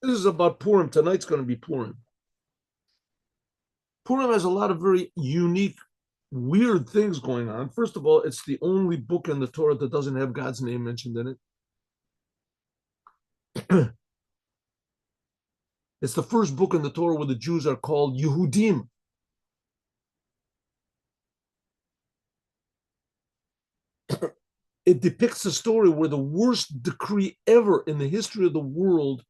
This is about Purim. Tonight's going to be Purim. Purim has a lot of very unique, weird things going on. First of all, it's the only book in the Torah that doesn't have God's name mentioned in it. It's the first book in the Torah where the Jews are called Yehudim. It depicts a story where the worst decree ever in the history of the world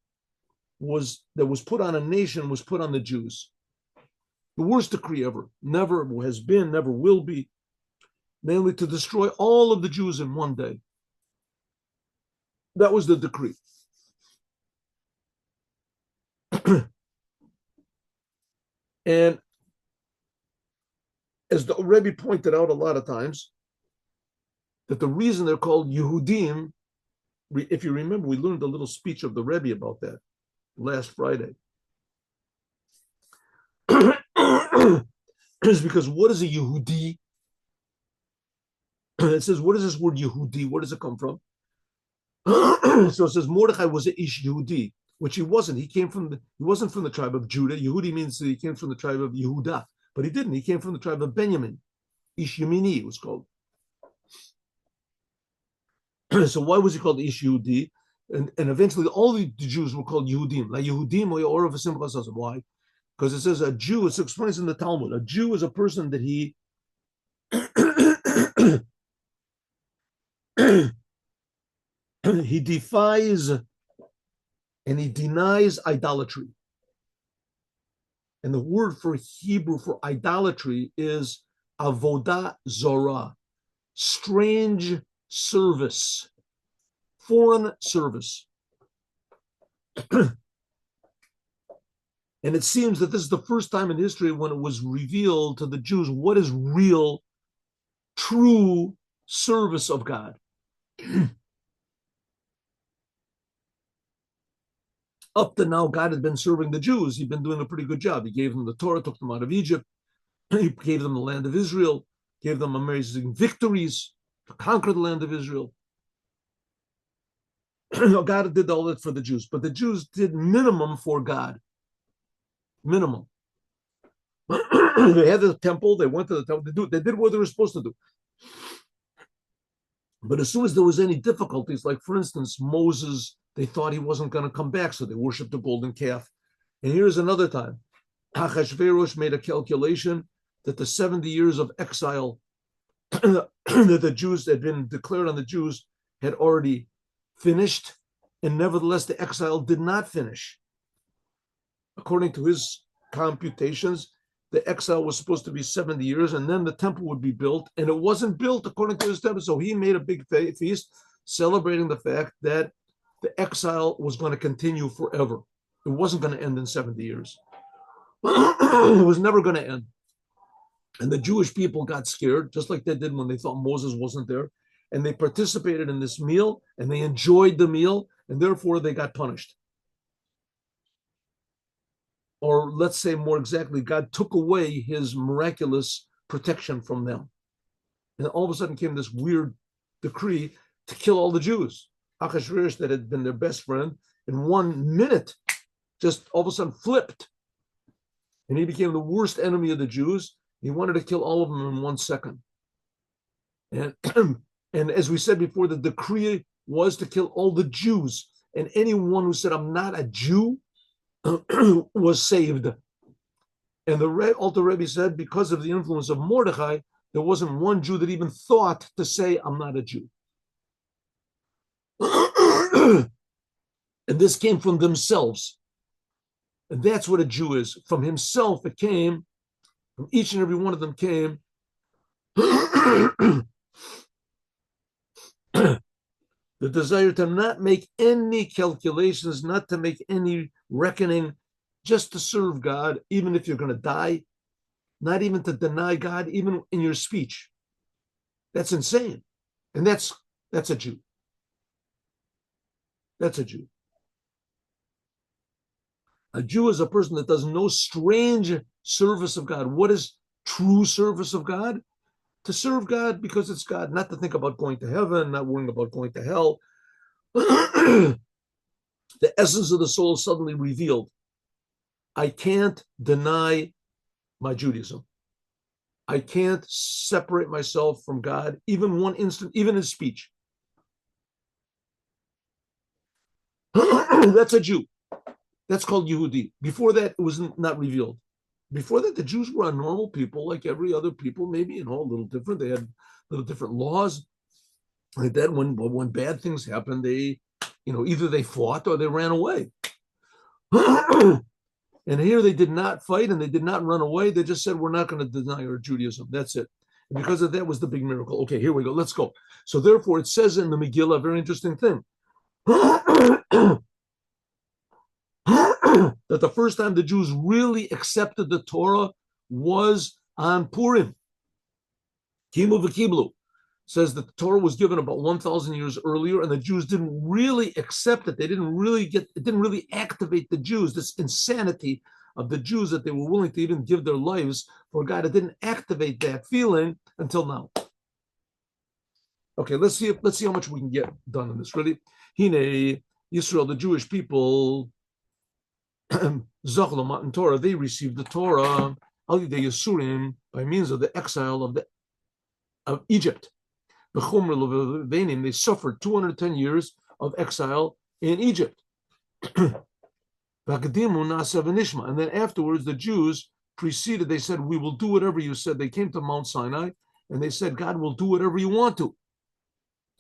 was put on a nation was put on the Jews. The worst decree ever, never has been, never will be, namely to destroy all of the Jews in one day. That was the decree. And as the Rebbe pointed out a lot of times, that the reason they're called Yehudim, if you remember, we learned a little speech of the Rebbe about that last Friday. Is because what is a Yehudi? It says, what is this word Yehudi? Where does it come from? So it says Mordechai was an Ish Yehudi, which he wasn't. He wasn't from the tribe of Judah. Yehudi means that he came from the tribe of Yehuda, but he didn't. He came from the tribe of Benjamin. Ish Yemini, it was called. So why was he called Ish Yehudi? And eventually all the Jews were called Yehudim. Like Yehudim or why? Because it says a Jew, it explains in the Talmud, a Jew is a person that he he defies and he denies idolatry. And the word for Hebrew for idolatry is avodah zorah, strange service, foreign service. And it seems that this is the first time in history when it was revealed to the Jews what is real, true service of God. Up to now, God had been serving the Jews. He'd been doing a pretty good job. He gave them the Torah, took them out of Egypt. He gave them the land of Israel, gave them amazing victories to conquer the land of Israel. God did all that for the Jews, but the Jews did minimum for God. Minimum. They had the temple, they went to the temple, they did what they were supposed to do. But as soon as there was any difficulties, like for instance, Moses, they thought he wasn't going to come back, so they worshiped the golden calf. And here's another time. Achashverosh made a calculation that the 70 years of exile that the Jews had been declared on the Jews had already finished, and nevertheless the exile did not finish. According to his computations, the exile was supposed to be 70 years, and then the temple would be built, and it wasn't built according to his temple. So he made a big feast celebrating the fact that the exile was going to continue forever. It wasn't going to end in 70 years. It was never going to end. And the Jewish people got scared, just like they did when they thought Moses wasn't there. And they participated in this meal, and they enjoyed the meal, and therefore they got punished. Or let's say more exactly, God took away his miraculous protection from them. And all of a sudden came this weird decree to kill all the Jews. Achashverosh, that had been their best friend, in 1 minute, just all of a sudden flipped. And he became the worst enemy of the Jews. He wanted to kill all of them in 1 second. And, and as we said before, the decree was to kill all the Jews. And anyone who said, I'm not a Jew, was saved. And the Alter Rebbe said, because of the influence of Mordechai, there wasn't one Jew that even thought to say, I'm not a Jew. And this came from themselves. And that's what a Jew is. From himself it came, from each and every one of them came the desire to not make any calculations, not to make any reckoning, just to serve God, even if you're going to die, not even to deny God, even in your speech. That's insane. And that's a Jew. That's a Jew. A Jew is a person that does no strange service of God. What is true service of God? To serve God because it's God, not to think about going to heaven, not worrying about going to hell. To the essence of the soul is suddenly revealed. I can't deny my Judaism. I can't separate myself from God, even one instant, even in speech. That's a Jew. That's called Yehudi. Before that, it was not revealed. Before that, the Jews were normal people, like every other people, maybe, a little different. They had little different laws. Like that, when bad things happened, they, either they fought or they ran away. And here they did not fight and they did not run away. They just said, we're not going to deny our Judaism. That's it. And because of that was the big miracle. Okay, here we go. Let's go. So therefore, it says in the Megillah a very interesting thing. That the first time the Jews really accepted the Torah was on Purim. Kimu v'kiblu says that the Torah was given about 1,000 years earlier, and the Jews didn't really accept it. It didn't really activate the Jews, this insanity of the Jews that they were willing to even give their lives for God. It didn't activate that feeling until now. Okay, let's see how much we can get done in this. Ready? Hine, Yisrael, the Jewish people, Zachla Matan Torah, they received the Torah Al Yidei Yisurim, by means of the exile of Egypt. They suffered 210 years of exile in Egypt. And then afterwards, the Jews preceded, they said, we will do whatever you said. They came to Mount Sinai and they said, God will do whatever you want to.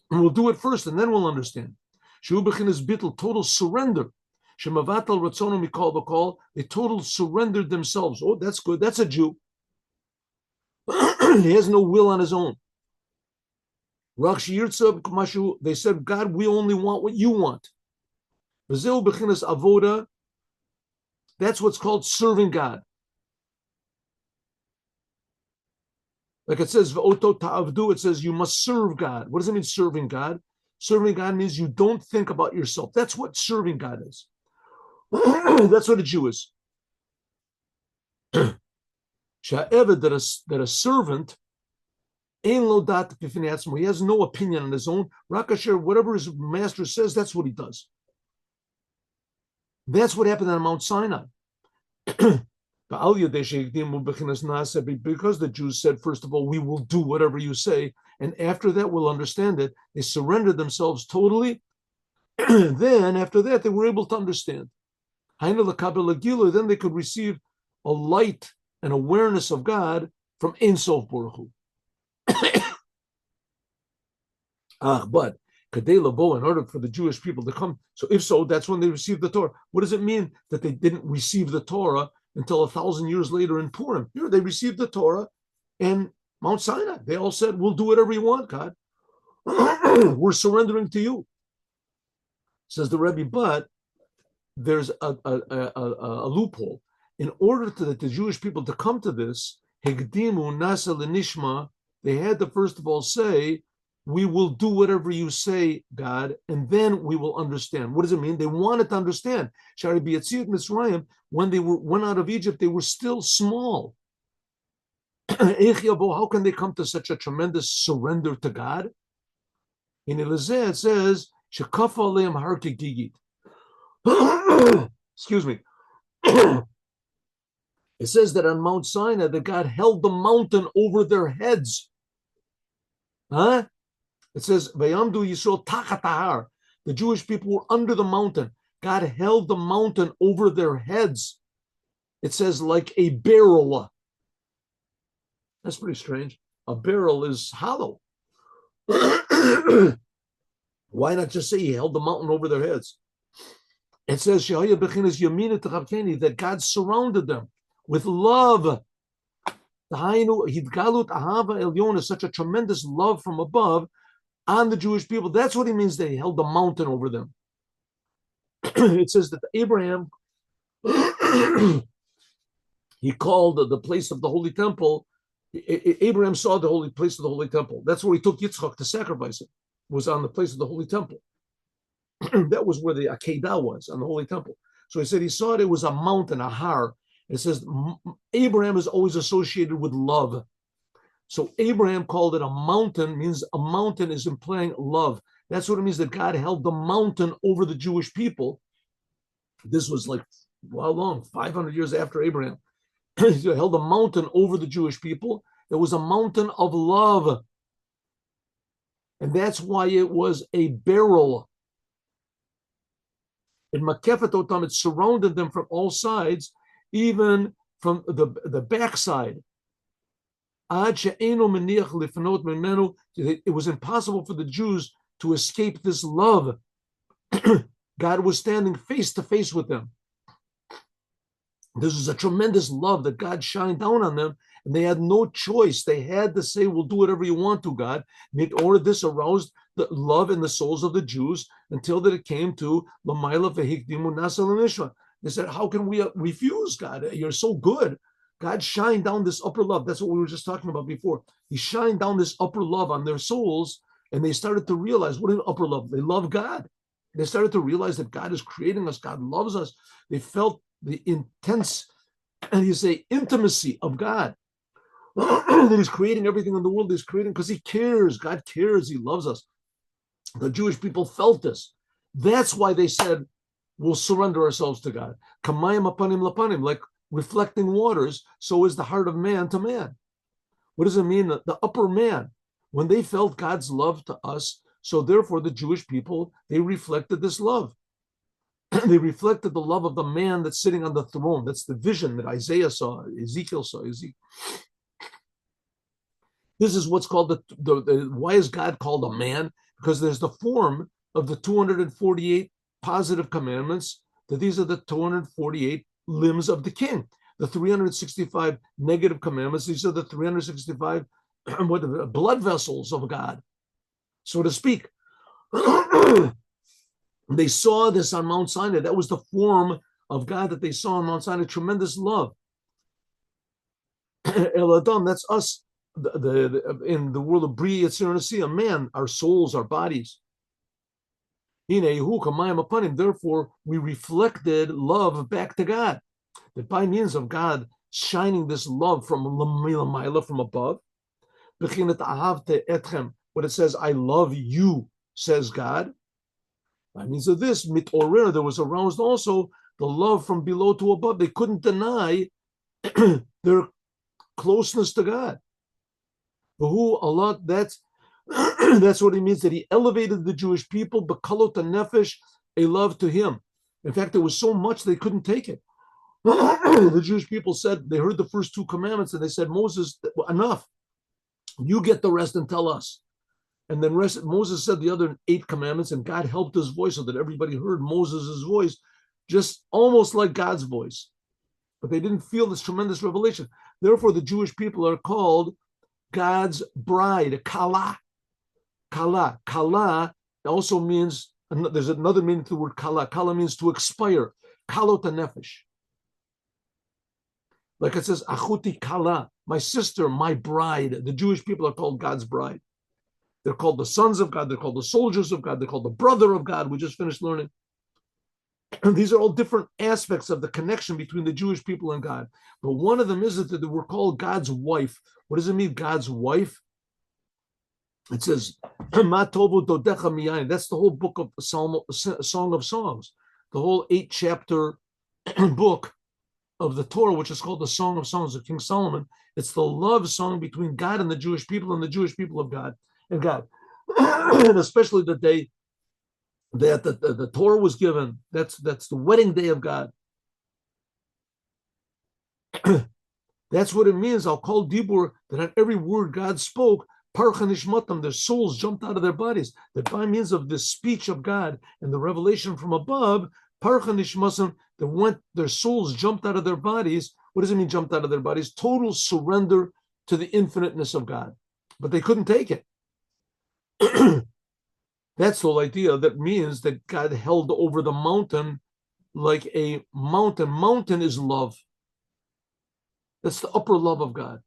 And we'll do it first and then we'll understand. Total surrender. They total surrendered themselves. Oh, that's good. That's a Jew. He has no will on his own. They said, God, we only want what you want. That's what's called serving God. Like it says, it says you must serve God. What does it mean, serving God? Serving God means you don't think about yourself. That's what serving God is. That's what a Jew is. That a servant, he has no opinion on his own. Rakasher, whatever his master says, that's what he does. That's what happened on Mount Sinai. Because the Jews said, first of all, we will do whatever you say, and after that we'll understand it. They surrendered themselves totally. Then after that they were able to understand. Then they could receive a light and awareness of God from Ein Sof Baruch Hu. But in order for the Jewish people to come, so if so, that's when they received the Torah. What does it mean that they didn't receive the Torah until 1,000 years later in Purim? They received the Torah and Mount Sinai. They all said, we'll do whatever you want, God. We're surrendering to you. Says the Rebbe, but there's a loophole. In order for the Jewish people to come to this, Hegdimu Nasa Lenishma, they had to first of all say, we will do whatever you say, God, and then we will understand. What does it mean? They wanted to understand. Shari B'Yatziat Mitzrayim, when they went out of Egypt, they were still small. How can they come to such a tremendous surrender to God? In Elazeh, it says, Shekafa Aleim Har Kegigit. Excuse me. It says that on Mount Sinai, that God held the mountain over their heads. Huh? It says, Vayamdu Yisrael Tachat Har. The Jewish people were under the mountain. God held the mountain over their heads. It says, like a barrel. That's pretty strange. A barrel is hollow. Why not just say he held the mountain over their heads? It says, that God surrounded them with love. Is such a tremendous love from above on the Jewish people. That's what he means that he held the mountain over them. It says that Abraham, he called the place of the Holy Temple. Abraham saw the holy place of the Holy Temple. That's where he took Yitzchak to sacrifice it, was on the place of the Holy Temple. That was where the Akedah was, on the Holy Temple. So he said he saw it was a mountain, a har. It says Abraham is always associated with love. So Abraham called it a mountain, means a mountain is implying love. That's what it means that God held the mountain over the Jewish people. This was like, how long? 500 years after Abraham. He held a mountain over the Jewish people. It was a mountain of love. And that's why it was a barrel. In Makefet Otam, it surrounded them from all sides, even from the backside. It was impossible for the Jews to escape this love. God was standing face to face with them. This was a tremendous love that God shined down on them, and they had no choice. They had to say, "We'll do whatever you want to, God." In order, this aroused the love in the souls of the Jews until that it came to Lamaila Vehikdimu Nasal Nishma. They said, "How can we refuse, God? You're so good." God shined down this upper love. That's what we were just talking about before. He shined down this upper love on their souls, and they started to realize, what is upper love? They love God. They started to realize that God is creating us. God loves us. They felt the intense, and you say, intimacy of God. That He's creating everything in the world. He's creating because He cares. God cares. He loves us. The Jewish people felt this. That's why they said, "We'll surrender ourselves to God." Kamayim apanim lapanim, like reflecting waters, so is the heart of man to man. What does it mean? The upper man, when they felt God's love to us, so therefore the Jewish people, they reflected this love. They reflected the love of the man that's sitting on the throne. That's the vision that Isaiah saw, Ezekiel saw. This is what's called why is God called a man? Because there's the form of the 248 positive commandments, that these are the 248 limbs of the king. The 365 negative commandments, these are the 365 blood vessels of God, so to speak. They saw this on Mount Sinai. That was the form of God that they saw on Mount Sinai. Tremendous love. El Adam, that's us. In the world of Bri Yitzir, a man, our souls, our bodies. Therefore, we reflected love back to God. That by means of God shining this love from above, what it says, "I love you," says God. By means of this, mitorer, there was aroused also the love from below to above. They couldn't deny their closeness to God. Who Allah, that's what it means, that He elevated the Jewish people, bekalot nefesh, a love to Him. In fact, there was so much they couldn't take it. The Jewish people said, they heard the first two commandments and they said, "Moses, enough. You get the rest and tell us." And then Moses said the other 8 commandments, and God helped his voice so that everybody heard Moses' voice, just almost like God's voice. But they didn't feel this tremendous revelation. Therefore, the Jewish people are called God's bride, kala. Kala. Kala also means, there's another meaning to the word kala. Kala means to expire. Kalot nefesh. Like it says, achuti kala, my sister, my bride. The Jewish people are called God's bride. They're called the sons of God. They're called the soldiers of God. They're called the brother of God. We just finished learning. And these are all different aspects of the connection between the Jewish people and God. But one of them is that we're called God's wife. What does it mean, God's wife? It says, Ma tovu dodecha miyayin. That's the whole book of Song of Songs, the whole 8-chapter book of the Torah, which is called the Song of Songs of King Solomon. It's the love song between God and the Jewish people the people of God and God. And especially the day that the Torah was given. That's the wedding day of God. That's what it means. I'll call Dibur, that on every word God spoke, Parcha Nishmatam, their souls jumped out of their bodies. That by means of this speech of God and the revelation from above, Parcha Nishmatam, their souls jumped out of their bodies. What does it mean, jumped out of their bodies? Total surrender to the infiniteness of God. But they couldn't take it. That's the whole idea. That means that God held over the mountain like a mountain. Mountain is love. That's the upper love of God.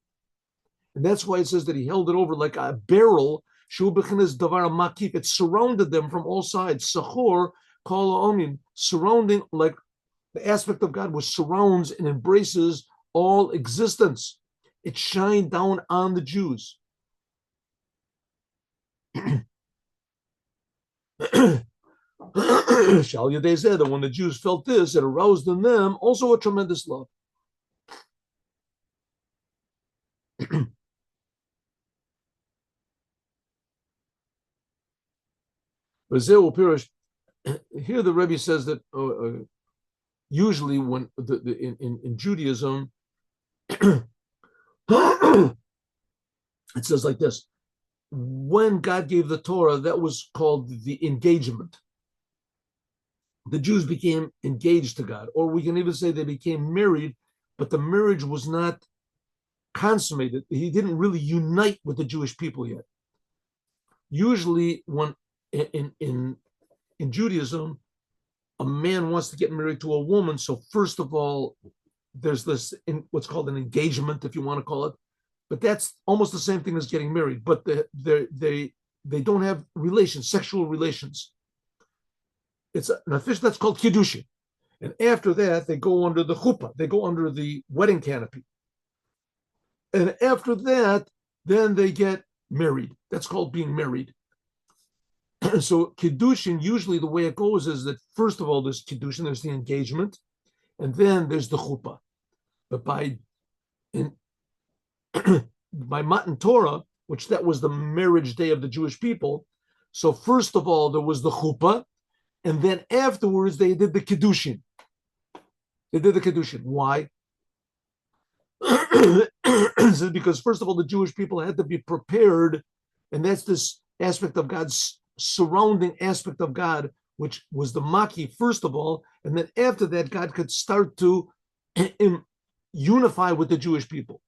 And that's why it says that He held it over like a barrel. It surrounded them from all sides. Sachor, kol omin, surrounding, like the aspect of God which surrounds and embraces all existence. It shined down on the Jews. Shal Yadei Zeh, that when the Jews felt this, it aroused in them also a tremendous love. Here the Rebbe says that usually when in Judaism, it says like this: when God gave the Torah, that was called the engagement. The Jews became engaged to God, or we can even say they became married, but the marriage was not consummated. He didn't really unite with the Jewish people yet. Usually, when in Judaism, a man wants to get married to a woman, so first of all, there's this what's called an engagement, if you want to call it, but that's almost the same thing as getting married. But they don't have relations, sexual relations. It's an official that's called kiddushin, and after that they go under the chuppah, they go under the wedding canopy, and after that, then they get married. That's called being married. So kiddushin, usually the way it goes is that first of all there's kiddushin, there's the engagement, and then there's the chuppah. But by Matan Torah, which that was the marriage day of the Jewish people, so first of all there was the chuppah, and then afterwards they did the kiddushin. They did the kiddushin. Why? Because first of all, the Jewish people had to be prepared, and that's this aspect of God's surrounding aspect of God, which was the maki first of all, and then after that, God could start to unify with the Jewish people.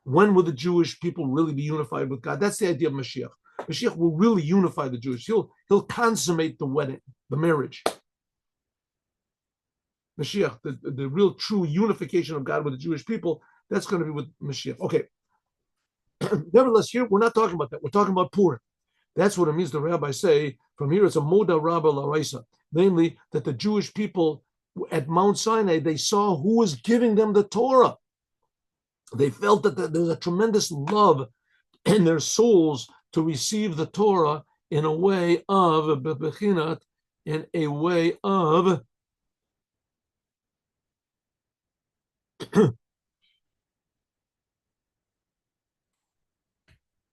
When will the Jewish people really be unified with God? That's the idea of Mashiach. Mashiach will really unify the Jews. He'll consummate the wedding, the marriage. Mashiach, the real true unification of God with the Jewish people, that's going to be with Mashiach. Okay. Nevertheless, here we're not talking about that. We're talking about Purim. That's what it means. The rabbis say from here it's a moda rabba laraisa, namely that the Jewish people at Mount Sinai, they saw who was giving them the Torah. They felt that there was a tremendous love in their souls to receive the Torah in a way of in a way of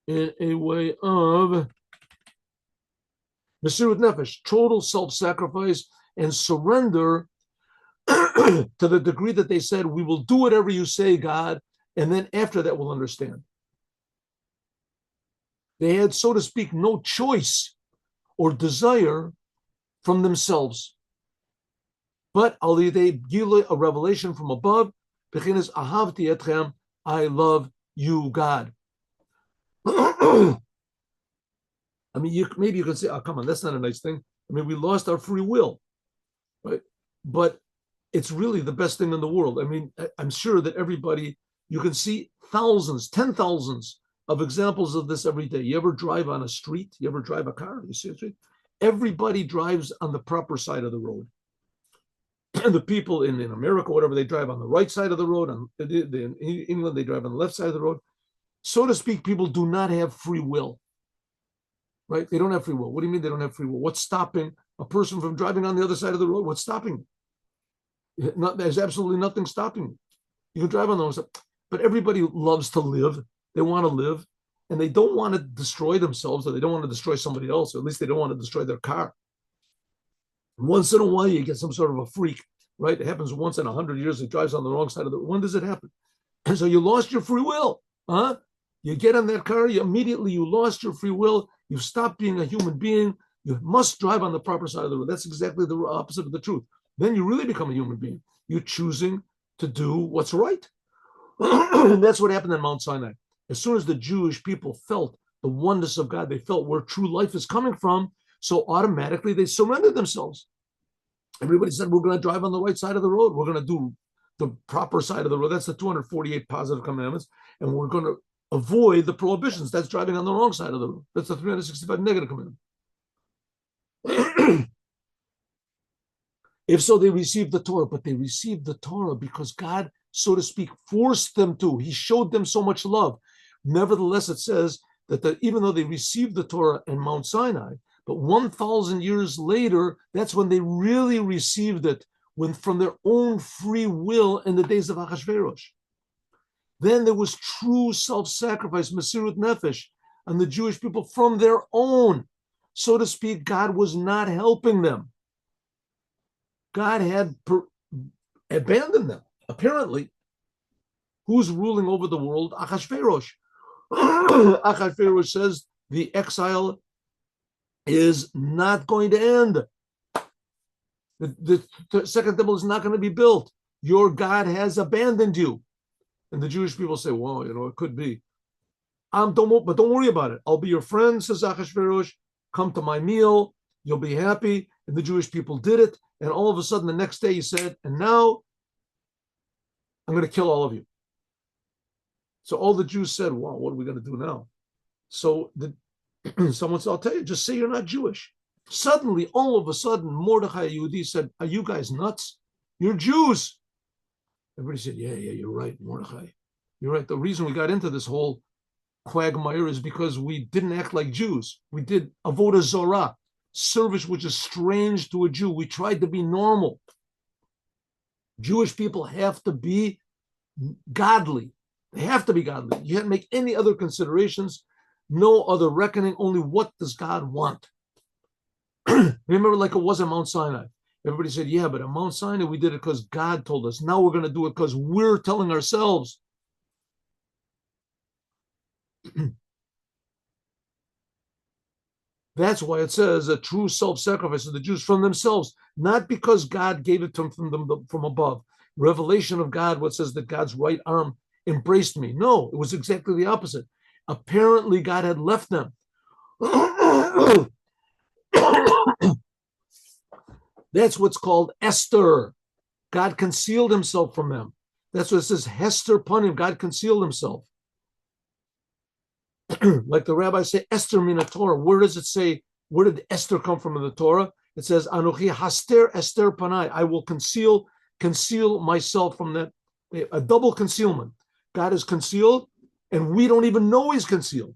in a way of Mesirut Nefesh, total self-sacrifice and surrender to the degree that they said, we will do whatever you say, God, and then after that we'll understand. They had, so to speak, no choice or desire from themselves. But they give a revelation from above, ahavti etchem, I love you, God. I mean, maybe you can say, oh, come on, that's not a nice thing. I mean, we lost our free will, right? But it's really the best thing in the world. I mean, I'm sure that everybody, you can see thousands, 10,000s of examples of this every day. You ever drive on a street? You ever drive a car? You see a street? Everybody drives on the proper side of the road. And the people in America, whatever, they drive on the right side of the road. In England, they drive on the left side of the road. So to speak, people do not have free will, right? They don't have free will. What do you mean they don't have free will? What's stopping a person from driving on the other side of the road? What's stopping them? There's absolutely nothing stopping you. You can drive on the other side. But everybody loves to live. They want to live. And they don't want to destroy themselves, or they don't want to destroy somebody else, or at least they don't want to destroy their car. Once in a while, you get some sort of a freak, right? It happens once in 100 years. It drives on the wrong side of the road. When does it happen? And so you lost your free will, huh? You get in that car, you lost your free will. You've stopped being a human being. You must drive on the proper side of the road. That's exactly the opposite of the truth. Then you really become a human being. You're choosing to do what's right. And that's what happened in Mount Sinai. As soon as the Jewish people felt the oneness of God, they felt where true life is coming from, so automatically they surrendered themselves. Everybody said, we're going to drive on the right side of the road. We're going to do the proper side of the road. That's the 248 positive commandments. And we're going to avoid the prohibitions. That's driving on the wrong side of the road. That's the 365 negative commandments. If so, they received the Torah, but they received the Torah because God, so to speak, forced them to. He showed them so much love. Nevertheless, it says that even though they received the Torah in Mount Sinai, But 1,000 years later, that's when they really received it, when from their own free will in the days of Achashverosh. Then there was true self-sacrifice, Mesirut Nefesh, and the Jewish people from their own. So to speak, God was not helping them. God had abandoned them, apparently. Who's ruling over the world? Achashverosh. Achashverosh says the exile is not going to end. The second temple is not going to be built. Your God has abandoned you. And the Jewish people say, well, it could be. But don't worry about it. I'll be your friend, says Achashverosh. Come to my meal. You'll be happy. And the Jewish people did it. And all of a sudden, the next day he said, and now I'm going to kill all of you. So all the Jews said, wow, what are we going to do now? So someone said, I'll tell you, just say you're not Jewish. Suddenly, all of a sudden, Mordechai Yehudi said, are you guys nuts? You're Jews. Everybody said, yeah, you're right, Mordechai. You're right. The reason we got into this whole quagmire is because we didn't act like Jews. We did avodah zorah, service which is strange to a Jew. We tried to be normal. Jewish people have to be godly. They have to be godly. You can't make any other considerations, no other reckoning, only what does God want. Remember, like it was at Mount Sinai. Everybody said, yeah, but at Mount Sinai, we did it because God told us. Now we're going to do it because we're telling ourselves. That's why it says a true self-sacrifice of the Jews from themselves, not because God gave it to them from above. Revelation of God, what says that God's right arm embraced me. No, it was exactly the opposite. Apparently, God had left them. That's what's called Esther. God concealed himself from them. That's what it says, Hester Panim. God concealed himself. Like the rabbis say, Esther mina Torah. Where does it say, where did Esther come from in the Torah? It says, Anochi haster Esther panai. I will conceal myself from that. A double concealment. God is concealed, and we don't even know he's concealed.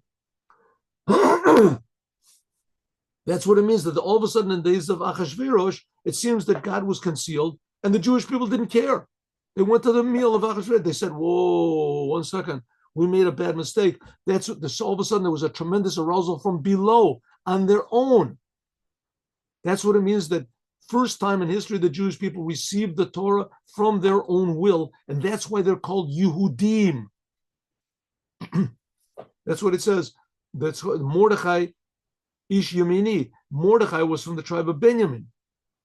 That's what it means, that all of a sudden in the days of Achashverosh, it seems that God was concealed, and the Jewish people didn't care. They went to the meal of Achashverosh. They said, whoa, 1 second. We made a bad mistake. So all of a sudden there was a tremendous arousal from below on their own. That's what it means, that first time in history the Jewish people received the Torah from their own will, and that's why they're called Yehudim. That's what it says. That's what Mordechai Ish Yemini. Mordechai was from the tribe of Benjamin.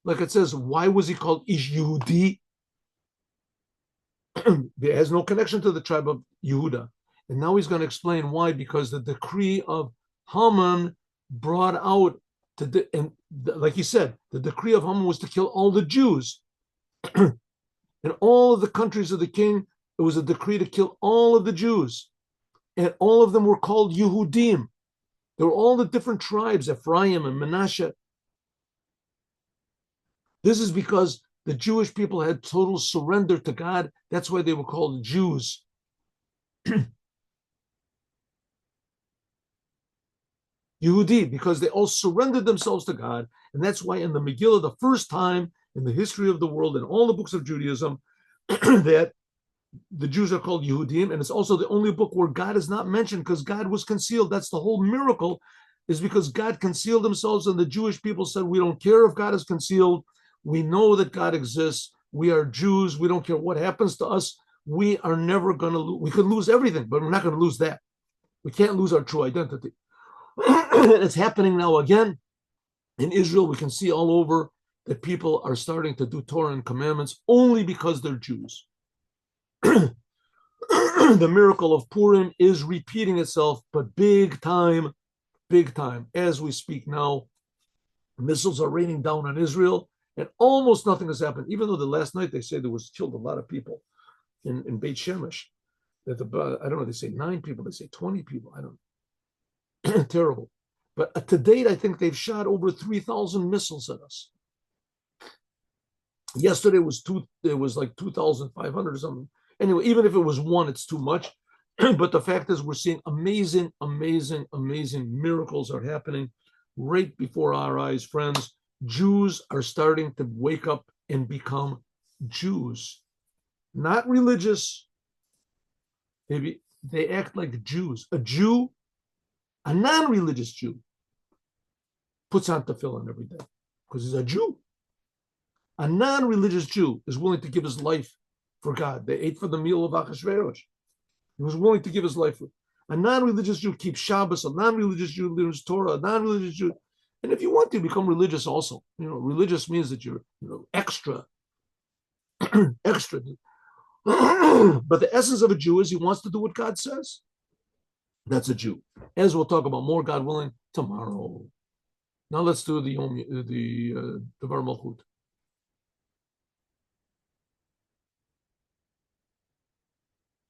Like it says, why was he called Ish Yehudi? It has no connection to the tribe of Yehuda. And now he's going to explain why, because the decree of Haman brought out, like he said, the decree of Haman was to kill all the Jews. In all of the countries of the king, it was a decree to kill all of the Jews. And all of them were called Yehudim. They were all the different tribes, Ephraim and Manasseh. This is because the Jewish people had total surrender to God. That's why they were called Jews. Yehudi, because they all surrendered themselves to God. And that's why in the Megillah, the first time in the history of the world, in all the books of Judaism, that the Jews are called Yehudim. And it's also the only book where God is not mentioned, because God was concealed. That's the whole miracle, is because God concealed themselves, and the Jewish people said, we don't care if God is concealed. We know that God exists. We are Jews. We don't care what happens to us. We are never going to lose. We could lose everything, but we're not going to lose that. We can't lose our true identity. It's happening now again. In Israel, we can see all over that people are starting to do Torah and commandments only because they're Jews. The miracle of Purim is repeating itself, but big time, as we speak now. Missiles are raining down on Israel, and almost nothing has happened, even though the last night they say there was killed a lot of people in Beit Shemesh. That I don't know, they say 9 people, they say 20 people, I don't know. Terrible. But to date, I think they've shot over 3,000 missiles at us. Yesterday it was like 2,500 or something. Anyway, even if it was 1, it's too much. But the fact is, we're seeing amazing miracles are happening. right before our eyes, friends. Jews are starting to wake up and become Jews, not religious. They act like Jews. A Jew, a non-religious Jew, puts on tefillin every day because he's a Jew. A non-religious Jew is willing to give his life for God. They ate for the meal of Achashverosh. He was willing to give his life for. A non-religious Jew keeps Shabbos. A non-religious Jew learns Torah. A non-religious Jew, and if you want to become religious, also, religious means that you're, extra, extra. But the essence of a Jew is he wants to do what God says. That's a Jew. As we'll talk about more, God willing, tomorrow. Now let's do the Devar Malchut.